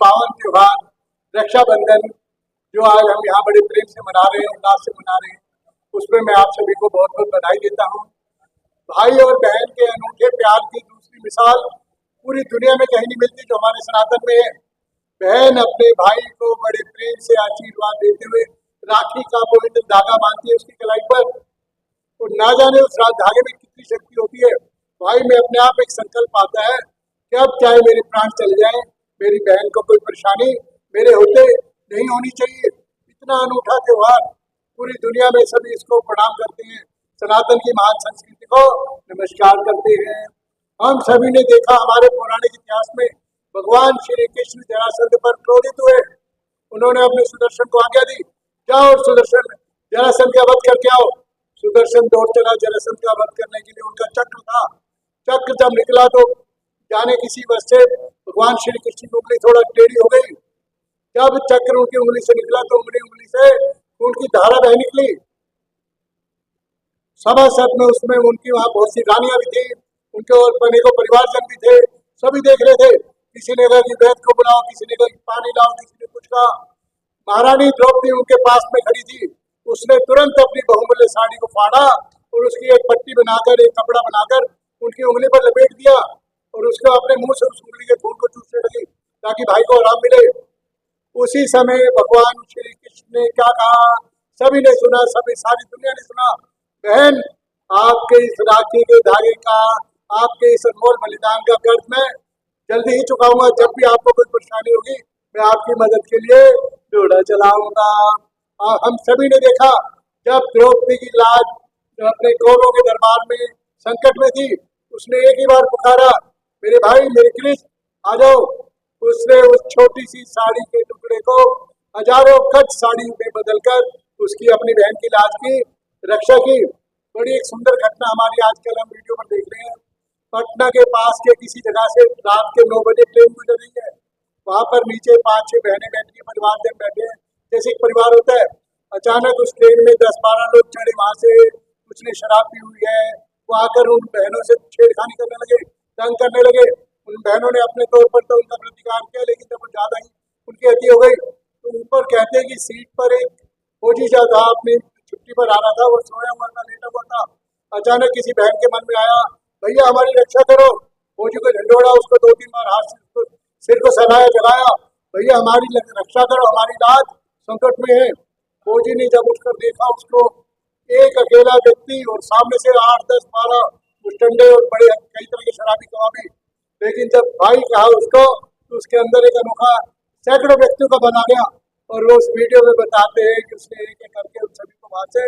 पावन त्योहार रक्षाबंधन जो आज हम यहाँ बड़े प्रेम से मना रहे हैं, उल्लास से मना रहे हैं, उसमें मैं आप सभी को बहुत बहुत बधाई देता हूँ। भाई और बहन के अनूठे प्यार की दूसरी मिसाल पूरी दुनिया में कहीं नहीं मिलती जो हमारे सनातन में है। बहन अपने भाई को बड़े प्रेम से आशीर्वाद देते हुए राखी का पवित्र धागा बांधती है उसकी कलाई पर, और ना जाने उस धागे में कितनी शक्ति होती है। भाई में अपने आप एक संकल्प आता है कि अब चाहे मेरे प्राण चले जाएं, मेरी बहन को कोई परेशानी मेरे होते नहीं होनी चाहिए। इतना अनूठा त्योहार, पूरी दुनिया में सभी इसको प्रणाम करते हैं, सनातन की महान संस्कृति को नमस्कार करते हैं। हम सभी ने देखा हमारे पौराणिक इतिहास में भगवान श्री कृष्ण जरासंध पर क्रोधित हुए। उन्होंने अपने सुदर्शन को आज्ञा दी, जाओ सुदर्शन जरासंध का वध करके आओ। सुदर्शन दौड़ चला जरासंध का वध करने के लिए। उनका चक्र था, चक्र जब निकला तो जाने किसी वजह से भगवान श्री कृष्ण की उंगली थोड़ा टेढ़ी हो गई। जब चक्र उनकी उंगली से निकला तो उंगली से उनकी धारा बह निकली। सभासद में उसमें उनकी वहां बहुत सी रानियां भी थी, उनके और अनेकों परिवारजन भी थे, सभी देख रहे थे। किसी ने कहा कि वैद्य को बुलाओ, किसी ने कहा कि पानी लाओ, किसी ने कुछ कहा। महारानी द्रौपदी उनके पास में खड़ी थी। उसने तुरंत अपनी बहुमूल्य साड़ी को फाड़ा और उसकी एक पट्टी बनाकर, एक कपड़ा बनाकर उनकी उंगली पर लपेट दिया और उसको अपने मुंह से उस उंगली के खून को चूसने लगी ताकि भाई को आराम मिले। उसी समय भगवान श्री कृष्ण ने क्या कहा, सभी ने सुना, सभी सारी दुनिया ने सुना। बहन, आपके इस राखी के धागे का, आपके इस अनमोल बलिदान का कर्ज मैं जल्दी ही चुकाऊंगा। जब भी आपको कोई परेशानी होगी मैं आपकी मदद के लिए घोड़ा चलाऊंगा। हम सभी ने देखा जब द्रौपदी की लाज अपने कौरवों के दरबार में संकट में थी, उसने एक ही बार पुकारा, मेरे भाई, मेरे कृष्ण आ जाओ। उसने उस छोटी सी साड़ी के टुकड़े को हजारों गज साड़ी में बदलकर उसकी अपनी बहन की लाज की रक्षा की। बड़ी एक सुंदर घटना हमारी आजकल हम वीडियो पर देख रहे हैं। पटना के पास के किसी जगह से रात के 9 बजे ट्रेन गुजर रही है। वहां पर नीचे 5-6 बहनें बैठ के परिवार जन बैठे हैं, जैसे एक परिवार होता है। अचानक उस ट्रेन में 10-12 लोग चढ़े, वहां से कुछ ने शराब पी हुई है, वो आकर उन बहनों से छेड़खानी करने लगे, तंग करने लगे। उन बहनों ने अपने तौर पर तो उनका प्रतिकार किया, लेकिन जब वो ज्यादा ही उनकी अति हो गई तो ऊपर कहते हैं कि सीट पर एक फौजी जा था, अपनी छुट्टी पर आ रहा था, वो सोया हुआ था, लेटा हुआ था। अचानक किसी बहन के मन में आया, भैया हमारी रक्षा करो। फौजी को झंडोड़ा, उसको 2-3 बार हाथ सिर को सहलाया, जगाया, भैया हमारी रक्षा करो, हमारी लाज संकट में है। फौजी ने जब उठकर देखा उसको, एक अकेला व्यक्ति और सामने से 8-10-12 मुस्टंडे और बड़े कई तरह के शराबी कबाबी। लेकिन जब भाई कहा उसको तो उसके अंदर एक अनोखा सैकड़ों व्यक्तियों का बना गया। और वो उस वीडियो में बताते हैं कि उसने एक एक करके उन सभी को वहां से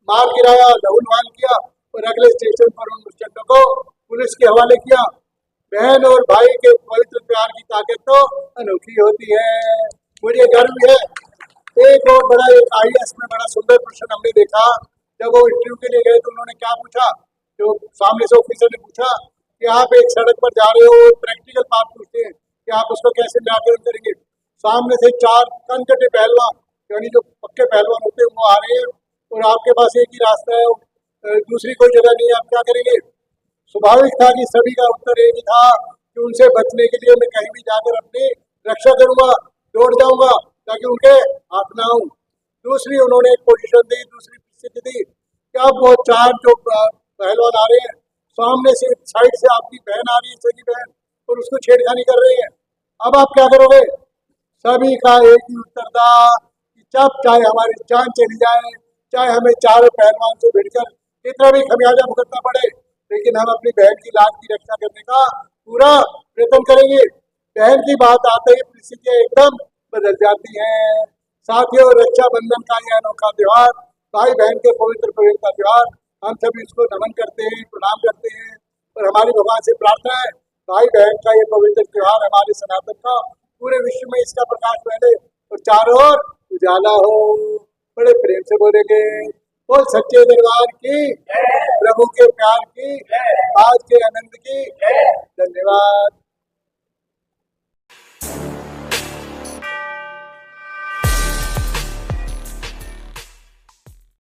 मार गिराया, लहूलुहान किया और अगले स्टेशन पर उन मुस्टंडों को पुलिस के हवाले किया। बहन और भाई के पवित्र प्यार की ताकत तो अनोखी होती है। मुझे गर्व है। एक और बड़ा, एक IAS में बड़ा सुंदर प्रश्न हमने देखा। जब वो इंटरव्यू के लिए गए तो उन्होंने क्या पूछा, जो सामने से ऑफिसर ने पूछा कि आप एक सड़क पर जा रहे हो, प्रैक्टिकल पार्ट पूछते हैं कि आप उसको कैसे निराकरण करेंगे। सामने से 4 कनकटे पहलवान, यानी जो पक्के पहलवान होते हैं, वो आ रहे हैं और आपके पास एक ही रास्ता है, दूसरी कोई जगह नहीं है, आप क्या करेंगे। स्वाभाविक था कि सभी का उत्तर एक ही था कि उनसे बचने के लिए मैं कहीं भी जाकर अपनी रक्षा करूंगा, दौड़ जाऊंगा ताकि उनके हाथ ना आऊं। दूसरी उन्होंने एक पोजीशन दी, दूसरी स्थिति दी कि अब वो 4 जो पहलवान आ रहे हैं, सामने से साइड से आपकी बहन आ रही है, सगी बहन, और उसको छेड़खानी कर रही है। अब आप क्या करोगे। सभी का एक ही उत्तर था कि जब चाहे हमारी जान चली जाए, चाहे हमें 4 पहलवान से भिड़कर कितना भी खमियाजा भुगतना पड़े, लेकिन हम अपनी बहन की लाज की रक्षा करने का पूरा प्रयत्न करेंगे। बहन की बात आते ही परिस्थितियां एकदम बदल जाती हैं। साथियों, रक्षाबंधन का यह अनोखा त्योहार, भाई बहन के पवित्र प्रेम का त्योहार, हम सभी इसको नमन करते हैं, प्रणाम करते हैं और हमारी भगवान से प्रार्थना है भाई बहन का ये पवित्र त्योहार हमारे सनातन का पूरे विश्व में इसका प्रकाश फैले और चारों ओर उजाला हो। बड़े प्रेम से बोलेंगे, बोल सच्चे दरबार की, प्रभु के प्यार की, आज के आनंद की। धन्यवाद।